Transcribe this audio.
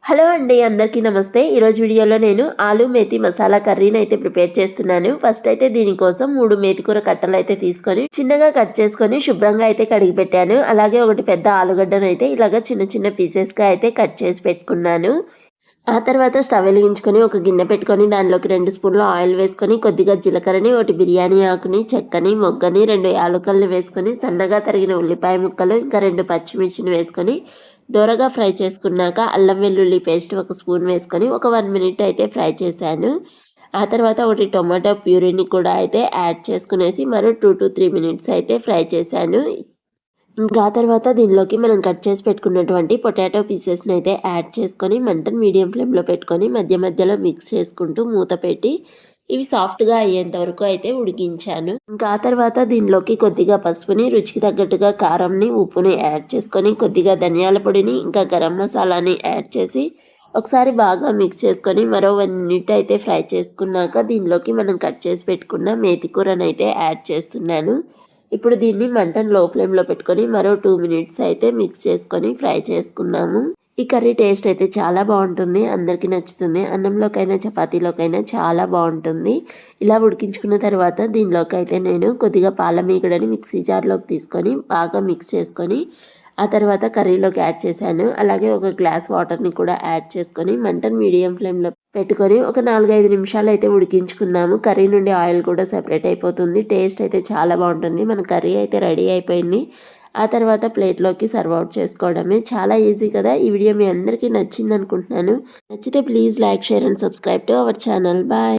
Hello అండి, అందరికీ నమస్తే. ఈరోజు వీడియోలో నేను ఆలు మేతి మసాలా కర్రీని అయితే ప్రిపేర్ చేస్తున్నాను. ఫస్ట్ అయితే దీనికోసం 3 మేతికూర కట్టలు అయితే తీసుకొని చిన్నగా కట్ చేసుకొని శుభ్రంగా అయితే కడిగి పెట్టాను. అలాగే ఒకటి పెద్ద ఆలుగడ్డను అయితే ఇలాగ చిన్న చిన్న పీసెస్గా అయితే కట్ చేసి పెట్టుకున్నాను. ఆ తర్వాత స్టవ్ వెలిగించుకొని ఒక గిన్నె పెట్టుకొని దానిలోకి 2 స్పూన్ల ఆయిల్ వేసుకొని కొద్దిగా జీలకర్రని, ఒకటి బిర్యానీ ఆకుని, చెక్కని, మొగ్గని, 2 యాలకులను వేసుకొని సన్నగా తరిగిన ఉల్లిపాయ ముక్కలు, ఇంకా 2 పచ్చిమిర్చిని వేసుకొని దోరగా ఫ్రై చేసుకున్నాక అల్లం వెల్లుల్లి పేస్ట్ ఒక స్పూన్ వేసుకొని ఒక 1 మినిట్ అయితే ఫ్రై చేశాను. ఆ తర్వాత ఒకటి టొమాటో ప్యూరీని కూడా అయితే యాడ్ చేసుకునేసి మరో 2-3 మినిట్స్ అయితే ఫ్రై చేశాను. ఇంకా ఆ తర్వాత దీనిలోకి మనం కట్ చేసి పెట్టుకున్నటువంటి పొటాటో పీసెస్ని అయితే యాడ్ చేసుకొని మంటను మీడియం ఫ్లేమ్లో పెట్టుకొని మధ్య మధ్యలో మిక్స్ చేసుకుంటూ మూత పెట్టి ఇవి సాఫ్ట్గా అయ్యేంత వరకు అయితే ఉడికించాను. ఇంకా ఆ తర్వాత దీనిలోకి కొద్దిగా పసుపుని, రుచికి తగ్గట్టుగా కారంని, ఉప్పుని యాడ్ చేసుకొని కొద్దిగా ధనియాల పొడిని, ఇంకా గరం మసాలాని యాడ్ చేసి ఒకసారి బాగా మిక్స్ చేసుకొని మరో 1 మినిట్ అయితే ఫ్రై చేసుకున్నాక దీనిలోకి మనం కట్ చేసి పెట్టుకున్న మేతి కూరని అయితే యాడ్ చేస్తున్నాను. ఇప్పుడు దీన్ని మంటను లో ఫ్లేమ్లో పెట్టుకొని మరో 2 మినిట్స్ అయితే మిక్స్ చేసుకొని ఫ్రై చేసుకుందాము. ఈ కర్రీ టేస్ట్ అయితే చాలా బాగుంటుంది, అందరికీ నచ్చుతుంది. అన్నంలోకైనా చపాతీలోకైనా చాలా బాగుంటుంది. ఇలా ఉడికించుకున్న తర్వాత దీనిలోకి అయితే నేను కొద్దిగా పాల మీగడని మిక్సీ జార్లోకి తీసుకొని బాగా మిక్స్ చేసుకొని ఆ తర్వాత కర్రీలోకి యాడ్ చేశాను. అలాగే ఒక గ్లాస్ వాటర్ని కూడా యాడ్ చేసుకొని మంటను మీడియం ఫ్లేమ్లో పెట్టుకొని ఒక 4-5 నిమిషాలు అయితే ఉడికించుకుందాము. కర్రీ నుండి ఆయిల్ కూడా సెపరేట్ అయిపోతుంది. టేస్ట్ అయితే చాలా బాగుంటుంది. మన కర్రీ అయితే రెడీ అయిపోయింది. ఆ తర్వాత ప్లేట్లోకి సర్వ్ అవుట్ చేసుకోవడమే. చాలా ఈజీ కదా. ఈ వీడియో మీ అందరికీ నచ్చింది అనుకుంటున్నాను. నచ్చితే please like, share and subscribe to our channel. Bye.